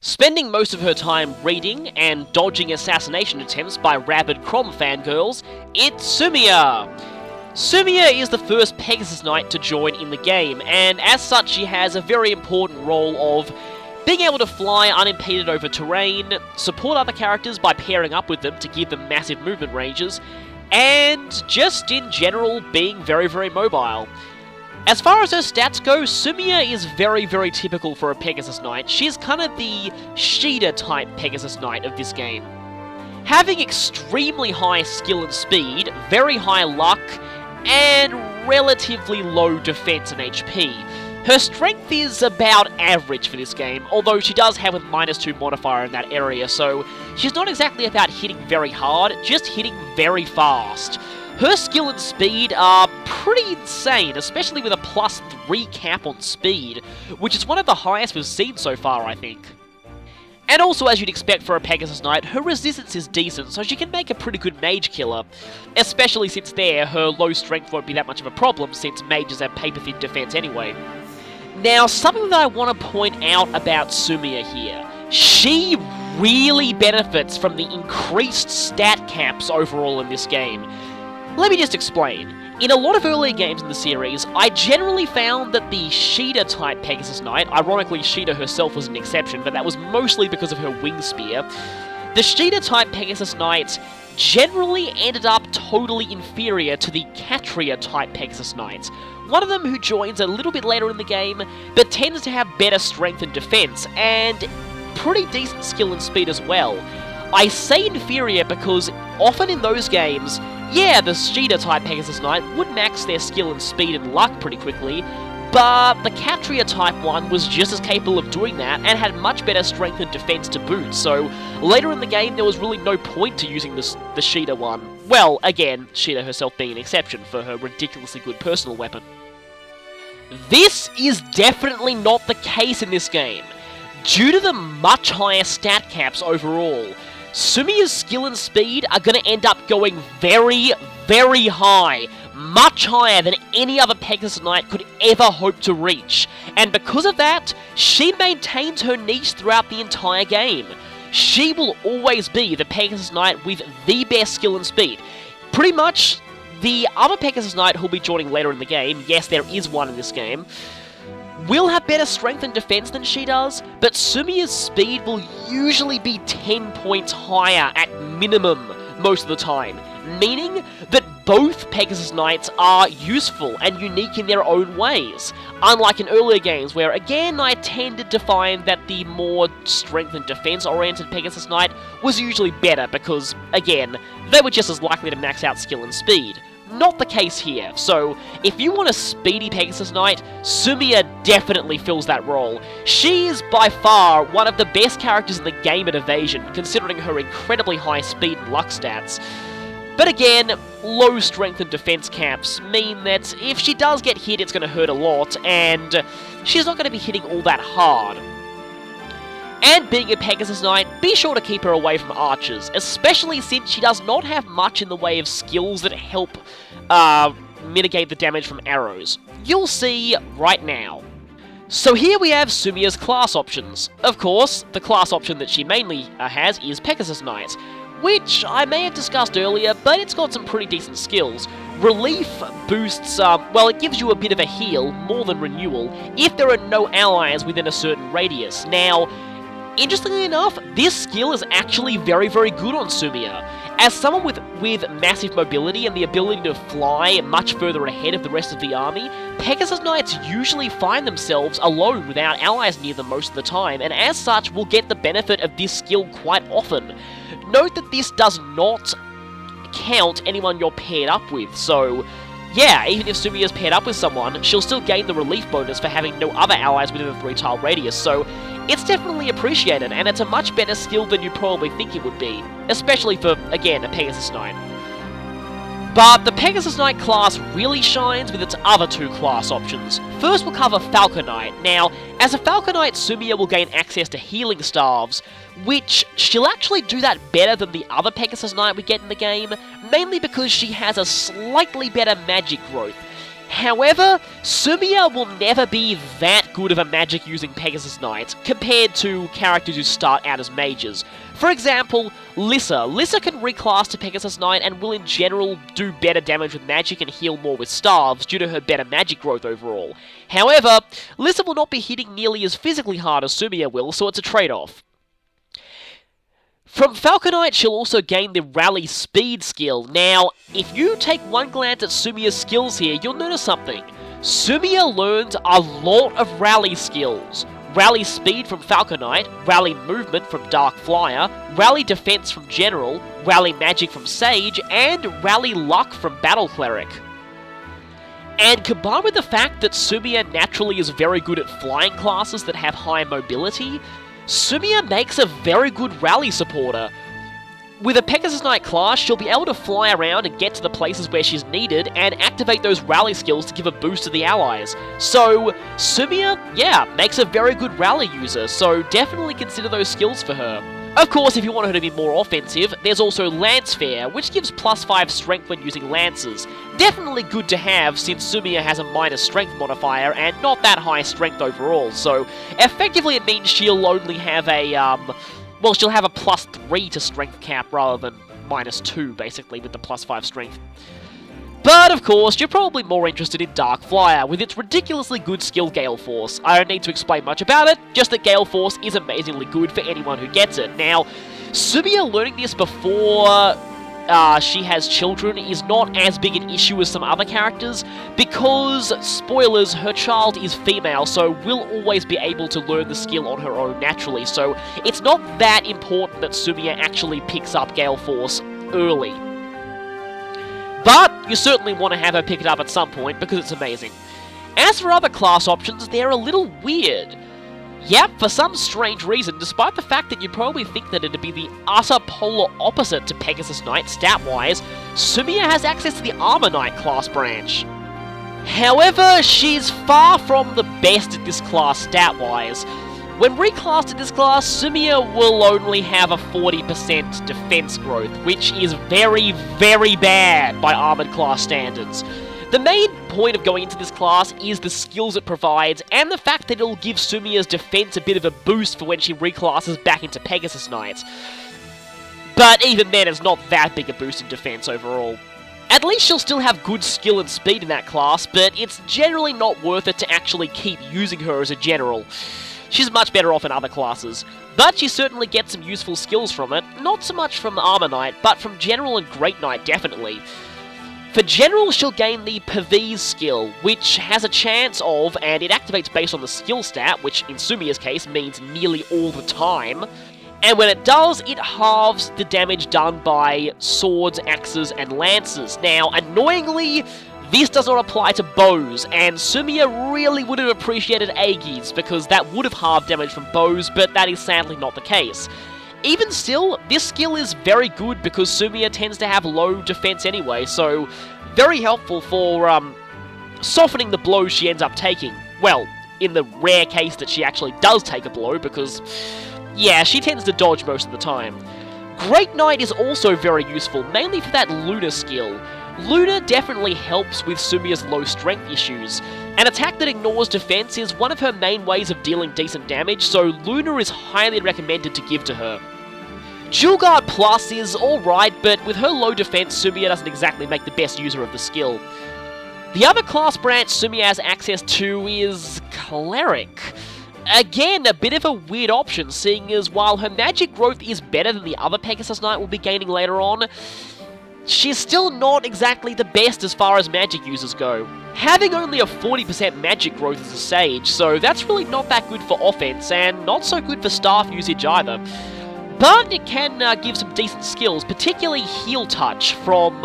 Spending most of her time reading and dodging assassination attempts by rabid Chrom fangirls, it's Sumia! Sumia is the first Pegasus Knight to join in the game, and as such she has a very important role of being able to fly unimpeded over terrain, support other characters by pairing up with them to give them massive movement ranges, and just in general being very, very mobile. As far as her stats go, Sumia is very, very typical for a Pegasus Knight. She's kind of the Sheeta-type Pegasus Knight of this game. Having extremely high skill and speed, very high luck, and relatively low defense and HP. Her strength is about average for this game, although she does have a -2 modifier in that area, so she's not exactly about hitting very hard, just hitting very fast. Her skill and speed are pretty insane, especially with a +3 cap on speed, which is one of the highest we've seen so far, I think. And also, as you'd expect for a Pegasus Knight, her resistance is decent, so she can make a pretty good mage killer, especially since her low strength won't be that much of a problem, since mages have paper-thin defense anyway. Now, something that I want to point out about Sumia here. She really benefits from the increased stat caps overall in this game. Let me just explain. In a lot of earlier games in the series, I generally found that the Sheeta-type Pegasus Knight, ironically Sheeta herself was an exception, but that was mostly because of her wing spear, the Sheeta-type Pegasus Knight generally ended up totally inferior to the Catria-type Pegasus Knight. One of them who joins a little bit later in the game, but tends to have better strength and defense, and pretty decent skill and speed as well. I say inferior because often in those games, yeah, the Sheeta-type Pegasus Knight would max their skill and speed and luck pretty quickly, but the Catria-type one was just as capable of doing that and had much better strength and defense to boot, so later in the game there was really no point to using the Sheeta one. Well, again, Sheeta herself being an exception for her ridiculously good personal weapon. This is definitely not the case in this game. Due to the much higher stat caps overall, Sumia's skill and speed are going to end up going very, very high, much higher than any other Pegasus Knight could ever hope to reach, and because of that, she maintains her niche throughout the entire game. She will always be the Pegasus Knight with the best skill and speed. Pretty much, the other Pegasus Knight who'll be joining later in the game, yes, there is one in this game, will have better strength and defense than she does, but Sumia's speed will usually be 10 points higher at minimum most of the time, meaning that both Pegasus Knights are useful and unique in their own ways, unlike in earlier games where, again, I tended to find that the more strength and defense-oriented Pegasus Knight was usually better because, again, they were just as likely to max out skill and speed. Not the case here, so if you want a speedy Pegasus Knight, Sumia definitely fills that role. She is by far one of the best characters in the game at evasion, considering her incredibly high speed and luck stats. But again, low strength and defense caps mean that if she does get hit, it's going to hurt a lot, and she's not going to be hitting all that hard. And being a Pegasus Knight, be sure to keep her away from archers, especially since she does not have much in the way of skills that help mitigate the damage from arrows. You'll see right now. So here we have Sumia's class options. Of course, the class option that she mainly has is Pegasus Knight, which I may have discussed earlier, but it's got some pretty decent skills. Relief boosts, well, it gives you a bit of a heal, more than renewal, if there are no allies within a certain radius. Now, interestingly enough, this skill is actually very, very good on Sumia. As someone with massive mobility and the ability to fly much further ahead of the rest of the army, Pegasus Knights usually find themselves alone without allies near them most of the time, and as such will get the benefit of this skill quite often. Note that this does not count anyone you're paired up with, so yeah, even if Sumia's paired up with someone, she'll still gain the relief bonus for having no other allies within a 3-tile radius, so it's definitely appreciated, and it's a much better skill than you probably think it would be, especially for, again, a Pegasus Knight. But the Pegasus Knight class really shines with its other two class options. First we'll cover Falcon Knight. Now, as a Falcon Knight, Sumia will gain access to healing staves, which she'll actually do that better than the other Pegasus Knight we get in the game, mainly because she has a slightly better magic growth. However, Sumia will never be that good of a magic-using Pegasus Knight compared to characters who start out as mages. For example, Lissa. Lissa can reclass to Pegasus Knight and will in general do better damage with magic and heal more with staves due to her better magic growth overall. However, Lissa will not be hitting nearly as physically hard as Sumia will, so it's a trade-off. From Falconite, she'll also gain the Rally Speed skill. Now, if you take one glance at Sumia's skills here, you'll notice something. Sumia learns a lot of Rally skills. Rally Speed from Falconite, Rally Movement from Dark Flyer, Rally Defense from General, Rally Magic from Sage, and Rally Luck from Battle Cleric. And combined with the fact that Sumia naturally is very good at flying classes that have high mobility, Sumia makes a very good rally supporter. With a Pegasus Knight class, she'll be able to fly around and get to the places where she's needed and activate those rally skills to give a boost to the allies. So, Sumia, yeah, makes a very good rally user, so definitely consider those skills for her. Of course, if you want her to be more offensive, there's also Lance Fair, which gives +5 strength when using lances. Definitely good to have since Sumia has a minor strength modifier and not that high strength overall, so effectively it means she'll only have a, well, she'll have a +3 to strength cap rather than -2, basically, with the +5 strength. But, of course, you're probably more interested in Dark Flyer, with its ridiculously good skill Gale Force. I don't need to explain much about it, just that Gale Force is amazingly good for anyone who gets it. Now, Sumia learning this before she has children is not as big an issue as some other characters, because, spoilers, her child is female, so will always be able to learn the skill on her own naturally, so it's not that important that Sumia actually picks up Gale Force early. But you certainly want to have her pick it up at some point, because it's amazing. As for other class options, they're a little weird. Yep, for some strange reason, despite the fact that you'd probably think that it'd be the utter polar opposite to Pegasus Knight stat-wise, Sumia has access to the Armor Knight class branch. However, she's far from the best at this class stat-wise. When reclassed in this class, Sumia will only have a 40% defense growth, which is very, very bad by Armored class standards. The main point of going into this class is the skills it provides, and the fact that it'll give Sumia's defense a bit of a boost for when she reclasses back into Pegasus Knight. But even then, it's not that big a boost in defense overall. At least she'll still have good skill and speed in that class, but it's generally not worth it to actually keep using her as a general. She's much better off in other classes, but she certainly gets some useful skills from it, not so much from Armor Knight, but from General and Great Knight definitely. For General, she'll gain the Pervise skill, which has a chance of, and it activates based on the skill stat, which in Sumia's case means nearly all the time, and when it does, it halves the damage done by swords, axes, and lances. Now, annoyingly, this does not apply to bows, and Sumia really would have appreciated Aegis, because that would have halved damage from bows, but that is sadly not the case. Even still, this skill is very good because Sumia tends to have low defense anyway, so very helpful for softening the blows she ends up taking. Well, in the rare case that she actually does take a blow, because, yeah, she tends to dodge most of the time. Great Knight is also very useful, mainly for that Luna skill. Luna definitely helps with Sumia's low strength issues. An attack that ignores defense is one of her main ways of dealing decent damage, so Luna is highly recommended to give to her. Dual Guard Plus is alright, but with her low defense, Sumia doesn't exactly make the best user of the skill. The other class branch Sumia has access to is Cleric. Again, a bit of a weird option, seeing as while her magic growth is better than the other Pegasus Knight will be gaining later on, she's still not exactly the best as far as magic users go. Having only a 40% magic growth as a Sage, so that's really not that good for offense, and not so good for staff usage either. But it can give some decent skills, particularly Heal Touch from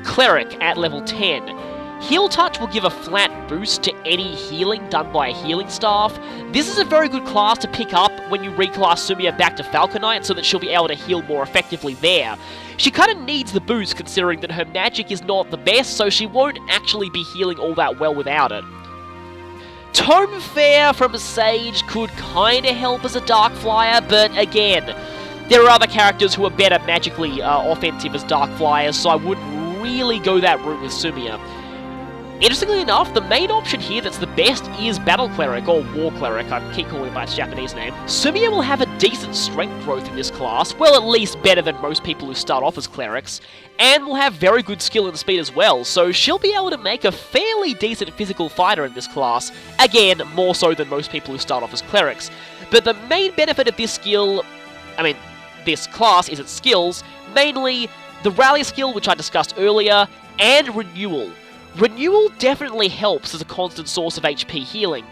Cleric at level 10. Heal Touch will give a flat boost to any healing done by a healing staff. This is a very good class to pick up when you reclass Sumia back to Falconite so that she'll be able to heal more effectively there. She kind of needs the boost considering that her magic is not the best, so she won't actually be healing all that well without it. Tome Fair from Sage could kinda help as a Dark Flyer, but again, there are other characters who are better magically offensive as Dark Flyers, so I wouldn't really go that route with Sumia. Interestingly enough, the main option here that's the best is Battle Cleric, or War Cleric, I keep calling it by its Japanese name. Sumia will have a decent strength growth in this class, well at least better than most people who start off as clerics, and will have very good skill and speed as well, so she'll be able to make a fairly decent physical fighter in this class, again, more so than most people who start off as clerics. But the main benefit of this this class is its skills, mainly the Rally skill, which I discussed earlier, and Renewal. Renewal definitely helps as a constant source of HP healing.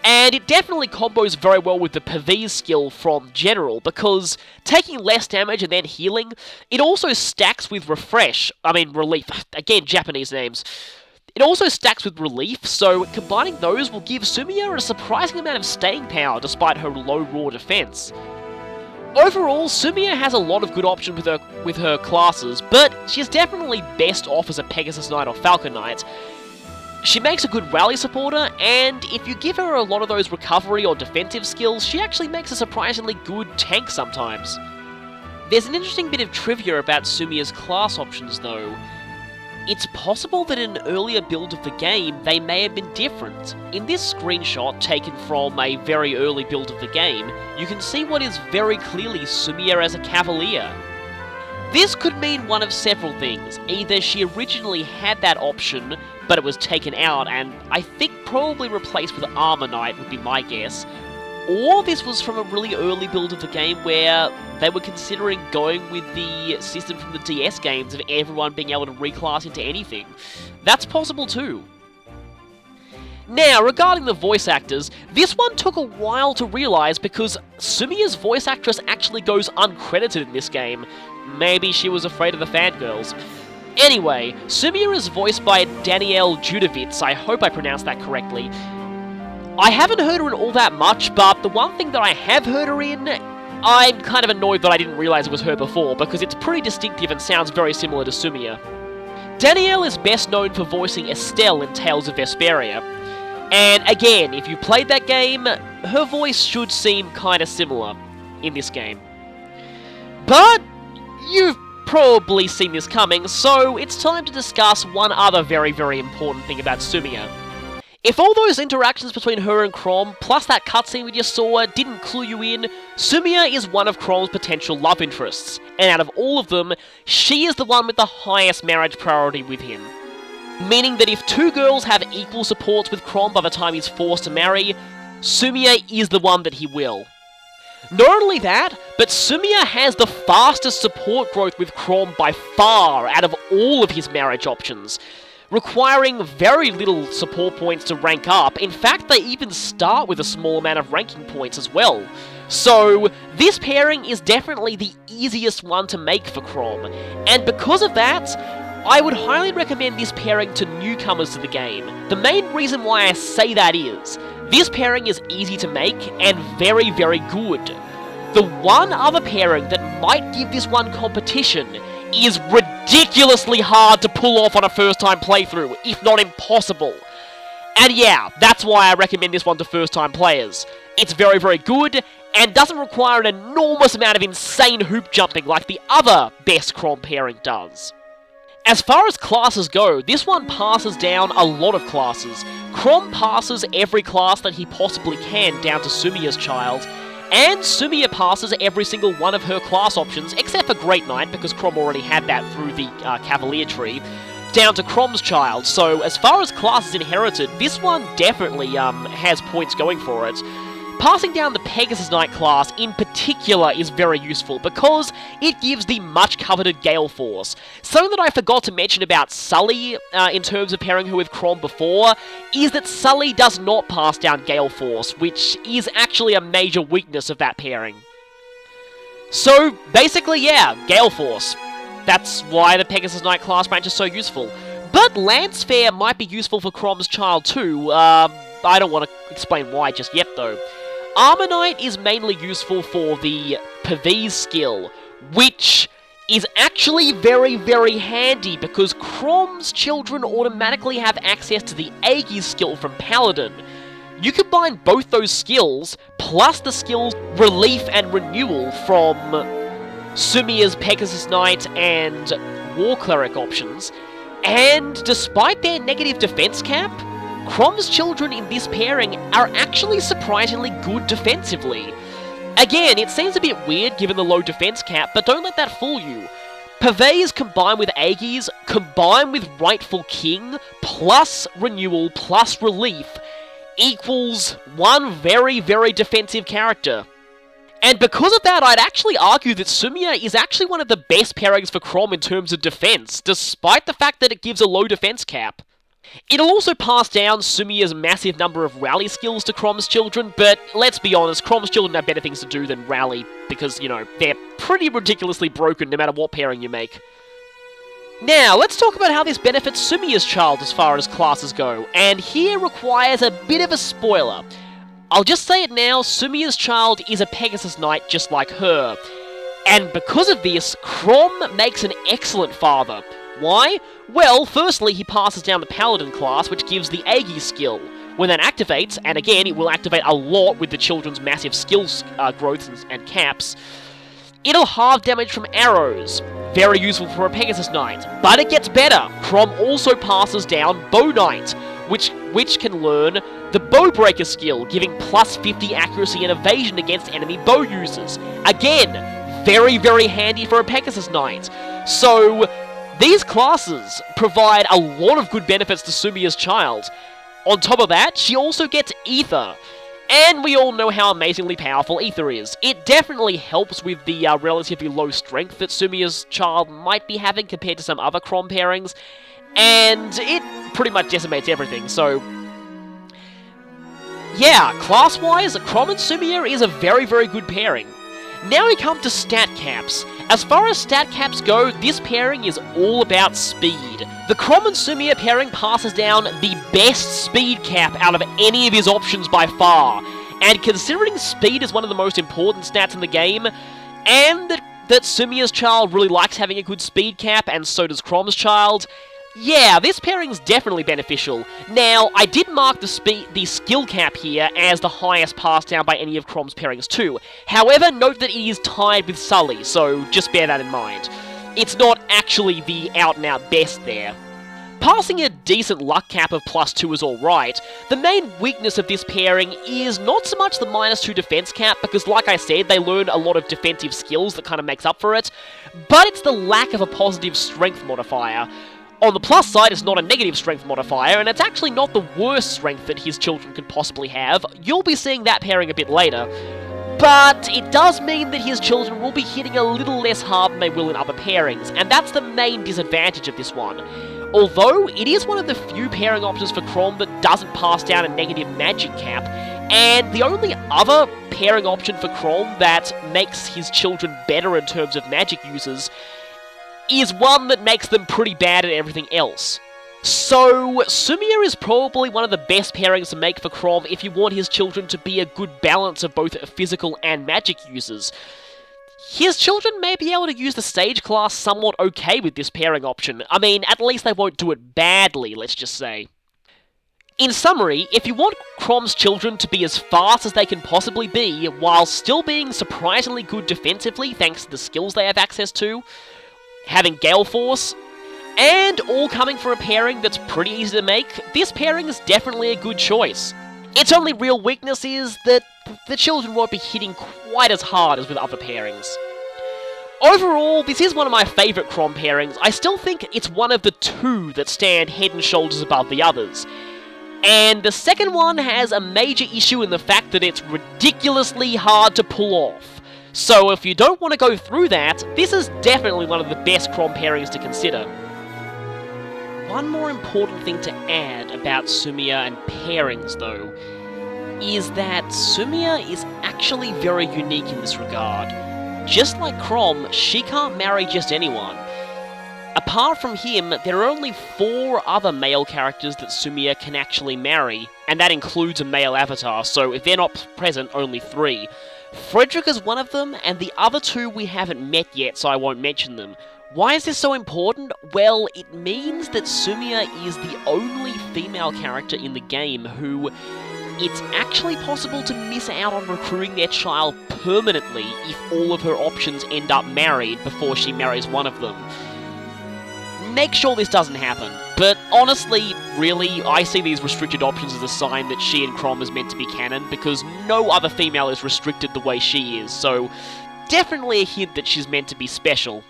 And it definitely combos very well with the Pairings skill from General, because taking less damage and then healing, it also stacks with Relief. Again, Japanese names. It also stacks with Relief, so combining those will give Sumia a surprising amount of staying power despite her low raw defense. Overall, Sumia has a lot of good options with her classes, but she's definitely best off as a Pegasus Knight or Falcon Knight. She makes a good rally supporter, and if you give her a lot of those recovery or defensive skills, she actually makes a surprisingly good tank sometimes. There's an interesting bit of trivia about Sumia's class options though. It's possible that in an earlier build of the game, they may have been different. In this screenshot, taken from a very early build of the game, you can see what is very clearly Sumia as a Cavalier. This could mean one of several things. Either she originally had that option, but it was taken out, and I think probably replaced with Armor Knight would be my guess, or this was from a really early build of the game where they were considering going with the system from the DS games of everyone being able to reclass into anything. That's possible too. Now, regarding the voice actors, this one took a while to realise because Sumia's voice actress actually goes uncredited in this game. Maybe she was afraid of the fangirls. Anyway, Sumia is voiced by Danielle Judovitz, I hope I pronounced that correctly. I haven't heard her in all that much, but the one thing that I have heard her in, I'm kind of annoyed that I didn't realise it was her before, because it's pretty distinctive and sounds very similar to Sumia. Danielle is best known for voicing Estelle in Tales of Vesperia, and again, if you played that game, her voice should seem kinda similar in this game. But you've probably seen this coming, so it's time to discuss one other very, very important thing about Sumia. If all those interactions between her and Chrom, plus that cutscene we just saw, didn't clue you in, Sumia is one of Chrom's potential love interests, and out of all of them, she is the one with the highest marriage priority with him. Meaning that if two girls have equal supports with Chrom by the time he's forced to marry, Sumia is the one that he will. Not only that, but Sumia has the fastest support growth with Chrom by far out of all of his marriage options, requiring very little support points to rank up. In fact, they even start with a small amount of ranking points as well. So, this pairing is definitely the easiest one to make for Chrom, and because of that, I would highly recommend this pairing to newcomers to the game. The main reason why I say that is, this pairing is easy to make and very, very good. The one other pairing that might give this one competition is ridiculously hard to pull off on a first-time playthrough, if not impossible. And yeah, that's why I recommend this one to first-time players. It's very, very good, and doesn't require an enormous amount of insane hoop jumping like the other best Chrom pairing does. As far as classes go, this one passes down a lot of classes. Chrom passes every class that he possibly can down to Sumia's child, and Sumia passes every single one of her class options, except for Great Knight, because Chrom already had that through the Cavalier tree, down to Chrom's child. So as far as classes inherited, this one definitely has points going for it. Passing down the Pegasus Knight class in particular is very useful because it gives the much coveted Gale Force. Something that I forgot to mention about Sully in terms of pairing her with Chrom before is that Sully does not pass down Gale Force, which is actually a major weakness of that pairing. So basically, yeah, Gale Force. That's why the Pegasus Knight class branch is so useful. But Lance Fair might be useful for Chrom's child too. I don't want to explain why just yet though. Armor Knight is mainly useful for the Pairings skill, which is actually very, very handy because Chrom's children automatically have access to the Aegis skill from Paladin. You combine both those skills, plus the skills Relief and Renewal from Sumia's Pegasus Knight and War Cleric options, And despite their negative defense cap, Chrom's children in this pairing are actually surprisingly good defensively. Again, it seems a bit weird given the low defense cap, but don't let that fool you. Purveys combined with Aggies, combined with Rightful King, plus Renewal, plus Relief, equals one very, very defensive character. And because of that, I'd actually argue that Sumia is actually one of the best pairings for Chrom in terms of defense, despite the fact that it gives a low defense cap. It'll also pass down Sumia's massive number of rally skills to Chrom's children, but let's be honest, Chrom's children have better things to do than rally, because, you know, they're pretty ridiculously broken no matter what pairing you make. Now, let's talk about how this benefits Sumia's child as far as classes go, and here requires a bit of a spoiler. I'll just say it now, Sumia's child is a Pegasus Knight just like her. And because of this, Chrom makes an excellent father. Why? Well, firstly, he passes down the Paladin class, which gives the Aggie skill. When that activates, and again, it will activate a lot with the children's massive skills growths and caps, it'll halve damage from arrows. Very useful for a Pegasus Knight. But it gets better. Chrom also passes down Bow Knight, which can learn the Bowbreaker skill, giving plus 50 accuracy and evasion against enemy bow users. Again, very, very handy for a Pegasus Knight. So, these classes provide a lot of good benefits to Sumia's child. On top of that, she also gets Ether. And we all know how amazingly powerful Ether is. It definitely helps with the relatively low strength that Sumia's child might be having compared to some other Chrom pairings. And it pretty much decimates everything, so... yeah, class-wise, Chrom and Sumia is a very, very good pairing. Now we come to stat caps. As far as stat caps go, this pairing is all about speed. The Chrom and Sumia pairing passes down the best speed cap out of any of his options by far. And considering speed is one of the most important stats in the game, and that Sumia's child really likes having a good speed cap, and so does Chrom's child, yeah, this pairing's definitely beneficial. Now, I did mark the skill cap here as the highest passed down by any of Chrom's pairings too. However, note that it is tied with Sully, so just bear that in mind. It's not actually the out-and-out best there. Passing a decent luck cap of +2 is alright. The main weakness of this pairing is not so much the -2 defense cap, because like I said, they learn a lot of defensive skills that kind of makes up for it, but it's the lack of a positive strength modifier. On the plus side, it's not a negative strength modifier, and it's actually not the worst strength that his children could possibly have. You'll be seeing that pairing a bit later. But it does mean that his children will be hitting a little less hard than they will in other pairings, and that's the main disadvantage of this one. Although, it is one of the few pairing options for Chrom that doesn't pass down a negative magic cap, and the only other pairing option for Chrom that makes his children better in terms of magic users is one that makes them pretty bad at everything else. So, Sumia is probably one of the best pairings to make for Chrom if you want his children to be a good balance of both physical and magic users. His children may be able to use the Sage class somewhat okay with this pairing option. I mean, at least they won't do it badly, let's just say. In summary, if you want Chrom's children to be as fast as they can possibly be, while still being surprisingly good defensively thanks to the skills they have access to, having Gale Force, and all coming from a pairing that's pretty easy to make, this pairing is definitely a good choice. Its only real weakness is that the children won't be hitting quite as hard as with other pairings. Overall, this is one of my favourite Chrom pairings. I still think it's one of the two that stand head and shoulders above the others. And the second one has a major issue in the fact that it's ridiculously hard to pull off. So if you don't want to go through that, this is definitely one of the best Chrom pairings to consider. One more important thing to add about Sumia and pairings, though, is that Sumia is actually very unique in this regard. Just like Chrom, she can't marry just anyone. Apart from him, there are only 4 other male characters that Sumia can actually marry, and that includes a male avatar, so if they're not present, only 3. Frederick is one of them, and the other 2 we haven't met yet, so I won't mention them. Why is this so important? Well, it means that Sumia is the only female character in the game who it's actually possible to miss out on recruiting their child permanently if all of her options end up married before she marries one of them. make sure this doesn't happen. But honestly, really, I see these restricted options as a sign that she and Chrom is meant to be canon, because no other female is restricted the way she is, so definitely a hint that she's meant to be special.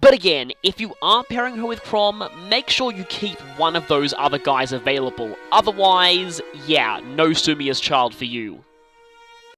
But again, if you are pairing her with Chrom, make sure you keep one of those other guys available. Otherwise, yeah, no Sumia's child for you.